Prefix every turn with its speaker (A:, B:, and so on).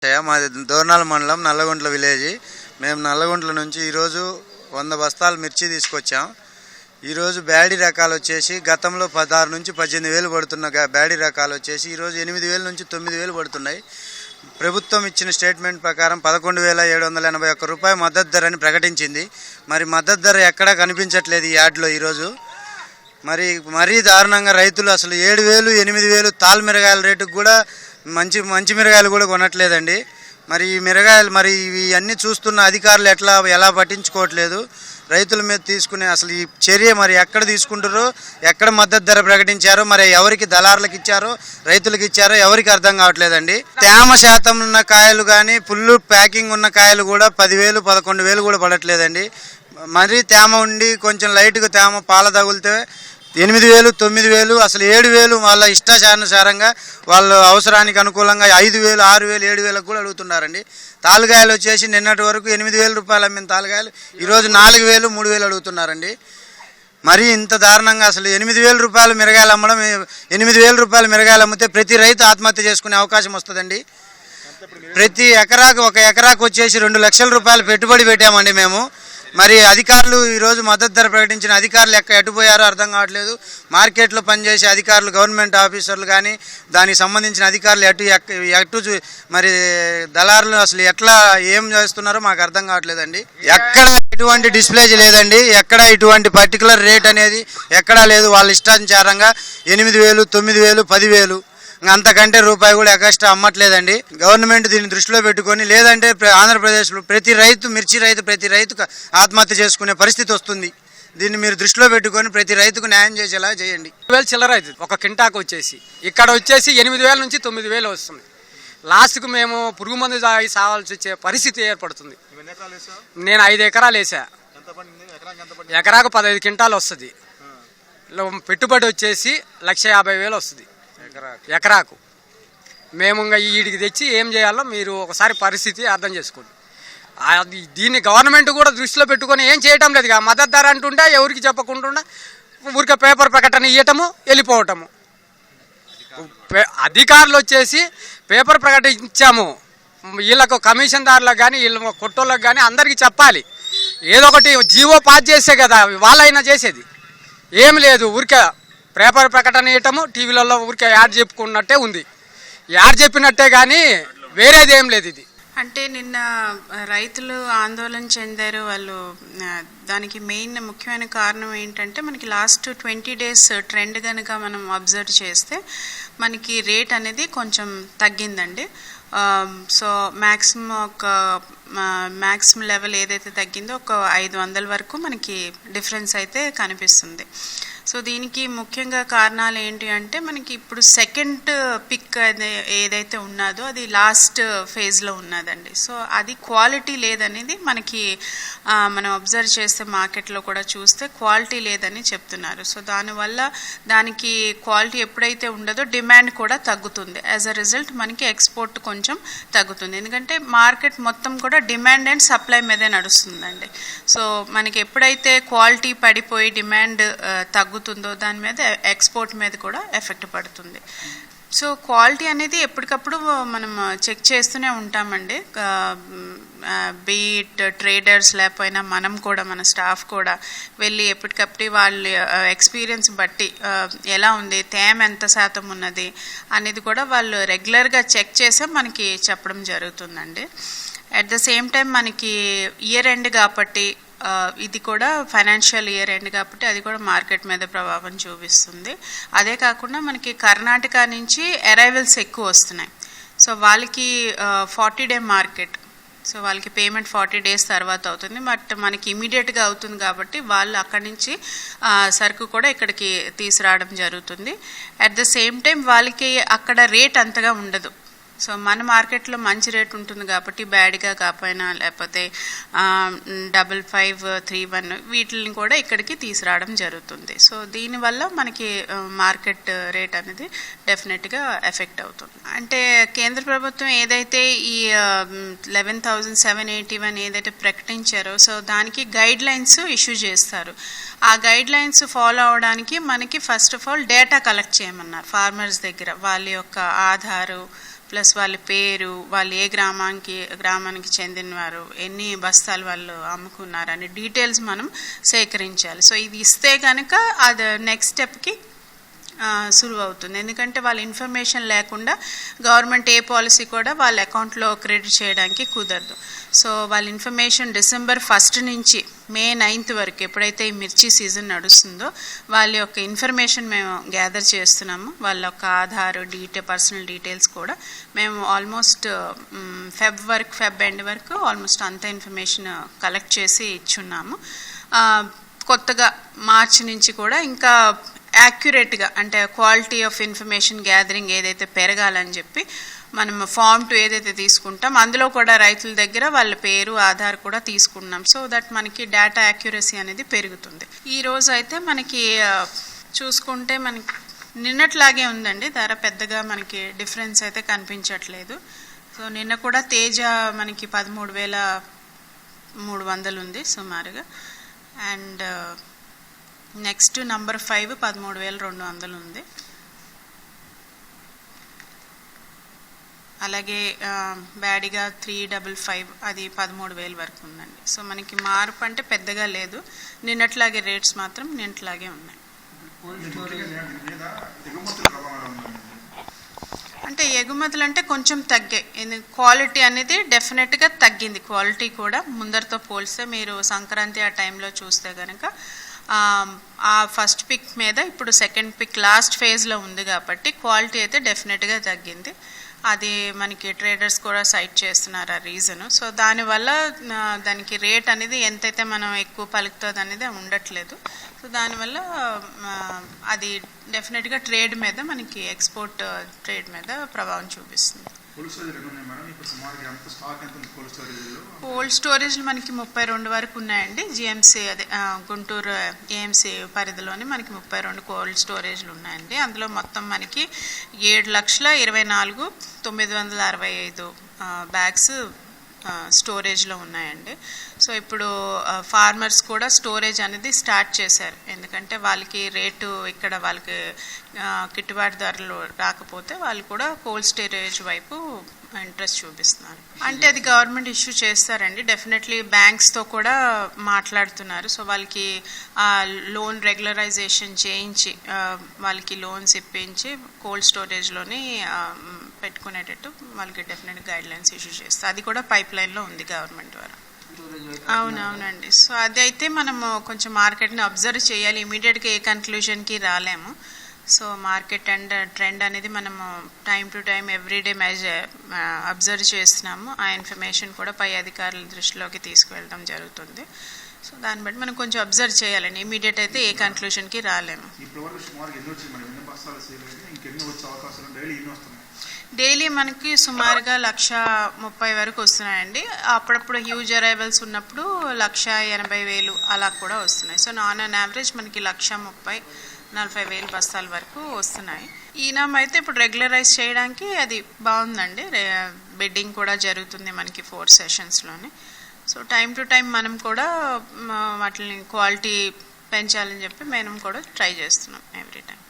A: మాది దోర్నాల మండలం నల్లగుంట్ల విలేజ్. మేము నల్లగుంట్ల నుంచి ఈరోజు 100 బస్తాలు మిర్చి తీసుకొచ్చాం. ఈరోజు బ్యాడీ రకాలు వచ్చేసి గతంలో 16 నుంచి 18,000 పడుతున్న బ్యాడీ రకాలు వచ్చేసి ఈరోజు 8,000 నుంచి 9,000 పడుతున్నాయి. ప్రభుత్వం ఇచ్చిన స్టేట్మెంట్ ప్రకారం 11,781 రూపాయలు మద్దతు ధర అని ప్రకటించింది. మరి మద్దతు ధర ఎక్కడా కనిపించట్లేదు ఈ యార్డ్లో ఈరోజు. మరీ దారుణంగా రైతులు అసలు 7,000, 8,000 తాల్ మిరగాయల రేటుకు కూడా మంచి మిరగాయలు కూడా కొనట్లేదండి. మరి ఈ మిరగాయలు ఇవన్నీ చూస్తున్న అధికారులు ఎలా పట్టించుకోవట్లేదు. రైతుల మీద తీసుకునే అసలు ఈ చర్య మరి ఎక్కడ తీసుకుంటారో, ఎక్కడ మద్దతు ధర ప్రకటించారో, మరి ఎవరికి దళారులకు ఇచ్చారో, రైతులకు ఇచ్చారో ఎవరికి అర్థం కావట్లేదండి. తేమ శాతం ఉన్న కాయలు కానీ ఫుల్ ప్యాకింగ్ ఉన్న కాయలు కూడా 10,000, 11,000 కూడా పడట్లేదండి. మరీ తేమ ఉండి కొంచెం లైట్గా తేమ పాల తగులితే 8,000, 9,000, అసలు 7,000 వాళ్ళ ఇష్టానుసారంగా వాళ్ళ అవసరానికి అనుకూలంగా 5,000, 6,000, 7,000 కూడా అడుగుతున్నారండి. తాలుగాయలు వచ్చేసి నిన్నటి వరకు 8,000 రూపాయలు అమ్మిన తాలుగాయలు ఈరోజు 4,000, 3,000 అడుగుతున్నారండి. మరి ఇంత దారుణంగా అసలు 8,000 రూపాయలు మిరగాయలు అమ్మడం, 8,000 రూపాయలు మిరగాయలు అమ్మితే ప్రతి రైతు ఆత్మహత్య చేసుకునే అవకాశం వస్తుందండి. ప్రతి ఎకరాకు, ఒక ఎకరాకు వచ్చేసి 2 లక్షల రూపాయలు పెట్టుబడి పెట్టామండి మేము. మరి అధికారులు ఈరోజు మద్దతు ధర ప్రకటించిన అధికారులు ఎటుపోయారో అర్థం కావట్లేదు. మార్కెట్లో పనిచేసే అధికారులు, గవర్నమెంట్ ఆఫీసర్లు కానీ దానికి సంబంధించిన అధికారులు ఎటు మరి దళారులు అసలు ఏం చేస్తున్నారో మాకు అర్థం కావట్లేదండి. ఎక్కడ ఎటువంటి డిస్ప్లే లేదండి, ఎక్కడ ఇటువంటి పర్టికులర్ రేట్ అనేది ఎక్కడా లేదు. వాళ్ళ ఇష్టానుసారంగా 8,000, 9,000, 10,000 అంతకంటే రూపాయి కూడా ఎక్స్ట్రా అమ్మట్లేదండి. గవర్నమెంట్ దీన్ని దృష్టిలో పెట్టుకొని, లేదంటే ఆంధ్రప్రదేశ్లో మిర్చి రైతు ప్రతి రైతుకు ఆత్మహత్య చేసుకునే పరిస్థితి వస్తుంది. దీన్ని మీరు దృష్టిలో పెట్టుకొని ప్రతి రైతుకు న్యాయం చేసేలా చేయండి.
B: 2,000 చిల్లర అవుతుంది ఒక కింటాకు వచ్చేసి. ఇక్కడ వచ్చేసి 8,000 నుంచి 9,000 వస్తుంది. లాస్ట్కు మేము పురుగు మందు సావాల్సి వచ్చే పరిస్థితి ఏర్పడుతుంది. నేను 5 ఎకరాలు వేసా. ఎకరాకు 15 క్వింటాలు వస్తుంది. పెట్టుబడి వచ్చేసి 1,50,000 వస్తుంది ఎకరాకు. మేము ఇంకా వీడికి తెచ్చి ఏం చేయాలో మీరు ఒకసారి పరిస్థితి అర్థం చేసుకోండి. దీన్ని గవర్నమెంట్ కూడా దృష్టిలో పెట్టుకొని ఏం చేయటం లేదు. మద్దతు ధర అంటుంటే ఎవరికి చెప్పకుండా ఊరికే పేపర్ ప్రకటన ఇవ్వటము, వెళ్ళిపోవటము. అధికారులు వచ్చేసి పేపర్ ప్రకటించాము, వీళ్ళకు కమిషన్దారులకు కానీ వీళ్ళ కొట్టోళ్ళకి కానీ అందరికీ చెప్పాలి. ఏదో ఒకటి జీవో పాస్ చేస్తే కదా వాళ్ళైనా చేసేది. ఏం లేదు, ఊరికే పేపర్ ప్రకటన ఇవ్వటము, టీవీలలో ఊరికే యాడ్ చెప్పుకున్నట్టే ఉంది. యాడ్ చెప్పినట్టే కానీ వేరేది ఏం లేదు. ఇది
C: అంటే నిన్న రైతులు ఆందోళన చెందారు. వాళ్ళు దానికి ముఖ్యమైన కారణం ఏంటంటే, మనకి లాస్ట్ 20 days ట్రెండ్ కనుక మనం అబ్జర్వ్ చేస్తే మనకి రేట్ అనేది కొంచెం తగ్గిందండి. సో మ్యాక్సిమం లెవెల్ ఏదైతే తగ్గిందో ఒక 500 వరకు మనకి డిఫరెన్స్ అయితే కనిపిస్తుంది. సో దీనికి ముఖ్యంగా కారణాలు ఏంటి అంటే, మనకి ఇప్పుడు సెకండ్ పిక్ ఏదైతే ఉన్నదో అది లాస్ట్ ఫేజ్లో ఉన్నదండి. సో అది క్వాలిటీ లేదనేది మనకి మనం అబ్జర్వ్ చేస్తే మార్కెట్లో కూడా చూస్తే క్వాలిటీ లేదని చెప్తున్నారు. సో దానివల్ల దానికి క్వాలిటీ ఎప్పుడైతే ఉండదో డిమాండ్ కూడా తగ్గుతుంది. యాజ్ అ రిజల్ట్ మనకి ఎక్స్పోర్ట్ కొంచెం తగ్గుతుంది. ఎందుకంటే మార్కెట్ మొత్తం కూడా డిమాండ్ అండ్ సప్లై మీదే నడుస్తుందండి. సో మనకి ఎప్పుడైతే క్వాలిటీ పడిపోయి డిమాండ్ తగ్గుతుందో దాని మీద ఎక్స్పోర్ట్ మీద కూడా ఎఫెక్ట్ పడుతుంది. సో క్వాలిటీ అనేది ఎప్పటికప్పుడు మనం చెక్ చేస్తూనే ఉంటామండి. బీట్ ట్రేడర్స్ లేకపోయినా మనం కూడా, మన స్టాఫ్ కూడా వెళ్ళి ఎప్పటికప్పుడు వాళ్ళ ఎక్స్పీరియన్స్ బట్టి ఎలా ఉంది, తేమ ఎంత శాతం ఉన్నది అనేది కూడా వాళ్ళు రెగ్యులర్గా చెక్ చేసే మనకి చెప్పడం జరుగుతుందండి. అట్ ద సేమ్ టైం మనకి ఇయర్ ఎండ్ కాబట్టి, ఇది కూడా ఫైనాన్షియల్ ఇయర్ ఎండ్ కాబట్టి అది కూడా మార్కెట్ మీద ప్రభావం చూపిస్తుంది. అదే కాకుండా మనకి కర్ణాటక నుంచి అరైవల్స్ ఎక్కువ వస్తున్నాయి. సో వాళ్ళకి 40 day మార్కెట్. సో వాళ్ళకి పేమెంట్ 40 days తర్వాత అవుతుంది. బట్ మనకి ఇమీడియట్గా అవుతుంది కాబట్టి వాళ్ళు అక్కడి నుంచి సరుకు కూడా ఇక్కడికి తీసుకురావడం జరుగుతుంది. అట్ ద సేమ్ టైం వాళ్ళకి అక్కడ రేట్ అంతగా ఉండదు. సో మన మార్కెట్లో మంచి రేట్ ఉంటుంది కాబట్టి బ్యాడ్గా కాకపోయినా, లేకపోతే 5531 వీటిని కూడా ఇక్కడికి తీసుకురావడం జరుగుతుంది. సో దీనివల్ల మనకి మార్కెట్ రేట్ అనేది డెఫినెట్గా ఎఫెక్ట్ అవుతుంది. అంటే కేంద్ర ప్రభుత్వం ఏదైతే ఈ 11,781 ఏదైతే ప్రకటించారో, సో దానికి గైడ్ లైన్స్ ఇష్యూ చేస్తారు. ఆ గైడ్ లైన్స్ ఫాలో అవడానికి మనకి first of all data collect చేయమన్నారు ఫార్మర్స్ దగ్గర. వాళ్ళ యొక్క ఆధారు, ప్లస్ వాళ్ళ పేరు, వాళ్ళు ఏ గ్రామానికి చెందినవారు, ఎన్ని బస్తాలు వాళ్ళు అమ్ముకున్నారు అనే డీటెయిల్స్ మనం సేకరించాలి. సో ఇది ఇస్తే కనుక అది నెక్స్ట్ స్టెప్కి సులువు అవుతుంది. ఎందుకంటే వాళ్ళ ఇన్ఫర్మేషన్ లేకుండా గవర్నమెంట్ ఏ పాలసీ కూడా వాళ్ళ అకౌంట్లో క్రెడిట్ చేయడానికి కుదరదు. సో వాళ్ళ ఇన్ఫర్మేషన్ December 1 నుంచి May 9 వరకు ఎప్పుడైతే ఈ మిర్చి సీజన్ నడుస్తుందో వాళ్ళ యొక్క ఇన్ఫర్మేషన్ మేము గ్యాదర్ చేస్తున్నాము. వాళ్ళ యొక్క ఆధార్ పర్సనల్ డీటెయిల్స్ కూడా మేము ఆల్మోస్ట్ ఫెబ్ ఎండ్ వరకు ఆల్మోస్ట్ అంత ఇన్ఫర్మేషన్ కలెక్ట్ చేసి ఇచ్చున్నాము. కొత్తగా మార్చి నుంచి కూడా ఇంకా యాక్యురేట్గా అంటే క్వాలిటీ ఆఫ్ ఇన్ఫర్మేషన్ గ్యాదరింగ్ ఏదైతే పెరగాలని చెప్పి మనం Form 2 ఏదైతే తీసుకుంటాం అందులో కూడా రైతుల దగ్గర వాళ్ళ పేరు, ఆధార్ కూడా తీసుకున్నాం. సో దట్ మనకి డేటా యాక్యురసీ అనేది పెరుగుతుంది. ఈ రోజు అయితే మనకి చూసుకుంటే మనకి నిన్నట్లాగే ఉందండి, ధర పెద్దగా మనకి డిఫరెన్స్ అయితే కనిపించట్లేదు. సో నిన్న కూడా తేజ మనకి 13,300 ఉంది సుమారుగా. అండ్ నెక్స్ట్ నంబర్ 5 13,200 ఉంది. అలాగే బ్యాడిగా 355 అది 13,000 వరకు ఉందండి. సో మనకి మార్పు అంటే పెద్దగా లేదు, నిన్నట్లాగే రేట్స్ మాత్రం నిన్నట్లాగే ఉన్నాయి. అంటే ఎగుమతులు అంటే కొంచెం తగ్గాయి, క్వాలిటీ అనేది డెఫినెట్గా తగ్గింది. క్వాలిటీ కూడా ముందరితో పోలిస్తే మీరు సంక్రాంతి ఆ టైంలో చూస్తే కనుక ఆ ఫస్ట్ పిక్ మీద ఇప్పుడు సెకండ్ పిక్ లాస్ట్ ఫేజ్లో ఉంది కాబట్టి క్వాలిటీ అయితే డెఫినెట్గా తగ్గింది. అది మనకి ట్రేడర్స్ కూడా సైట్ చేస్తున్నారు ఆ రీజను. సో దానివల్ల దానికి రేట్ అనేది ఎంతైతే మనం ఎక్కువ పలుకుతుంది అనేది ఉండట్లేదు. సో దానివల్ల అది డెఫినెట్గా ట్రేడ్ మీద మనకి ఎక్స్పోర్ట్ ట్రేడ్ మీద ప్రభావం చూపిస్తుంది. కోల్డ్ స్టోరేజ్లు మనకి 32 వరకు ఉన్నాయండి. జిఎంసీ అదే గుంటూరు ఏఎంసీ పరిధిలోని మనకి 32 కోల్డ్ స్టోరేజ్లు ఉన్నాయండి. అందులో మొత్తం మనకి 7,24,965 బ్యాగ్స్ స్టోరేజ్లో ఉన్నాయండి. సో ఇప్పుడు ఫార్మర్స్ కూడా స్టోరేజ్ అనేది స్టార్ట్ చేశారు, ఎందుకంటే వాళ్ళకి రేటు ఇక్కడ వాళ్ళకి గిట్టుబాటు ధరలు రాకపోతే వాళ్ళు కూడా కోల్డ్ స్టోరేజ్ వైపు ఇంట్రెస్ట్ చూపిస్తున్నారు. అంటే అది గవర్నమెంట్ ఇష్యూ చేస్తారండి, డెఫినెట్లీ బ్యాంక్స్తో కూడా మాట్లాడుతున్నారు. సో వాళ్ళకి లోన్ రెగ్యులరైజేషన్ చేయించి వాళ్ళకి లోన్స్ ఇప్పించి కోల్డ్ స్టోరేజ్లోని పెట్టుకునేటట్టు వాళ్ళకి డెఫినెట్ గైడ్లైన్స్ ఇష్యూ చేస్తారు. అది కూడా పైప్ లైన్లో ఉంది గవర్నమెంట్ ద్వారా. అవునవునండి. సో అదైతే మనము కొంచెం మార్కెట్ని అబ్జర్వ్ చేయాలి, ఇమీడియట్గా ఏ కన్క్లూజన్కి రాలేము. సో మార్కెట్ అండ్ ట్రెండ్ అనేది మనము time to time everyday observe చేస్తున్నాము. ఆ ఇన్ఫర్మేషన్ కూడా పై అధికారుల దృష్టిలోకి తీసుకువెళ్ళడం జరుగుతుంది. సో దాన్ని బట్టి మనం కొంచెం అబ్జర్వ్ చేయాలండి, ఇమీడియట్ అయితే ఏ కన్క్లూజన్కి రాలేము. డైలీ మనకి సుమారుగా 130,000 వరకు వస్తున్నాయండి. అప్పుడప్పుడు హ్యూజ్ అరైవల్స్ ఉన్నప్పుడు 180,000 అలా కూడా వస్తున్నాయి. సో నాన్ అన్ యావరేజ్ మనకి 130,000-40,000 బస్తాల వరకు వస్తున్నాయి. ఈనాం అయితే ఇప్పుడు రెగ్యులరైజ్ చేయడానికి అది బాగుందండి, బిడ్డింగ్ కూడా జరుగుతుంది మనకి 4 సెషన్స్లోని. సో టైం టు టైం మనం కూడా వాటిని క్వాలిటీ పెంచాలని చెప్పి మేము కూడా ట్రై చేస్తున్నాం ఎవ్రీ టైం.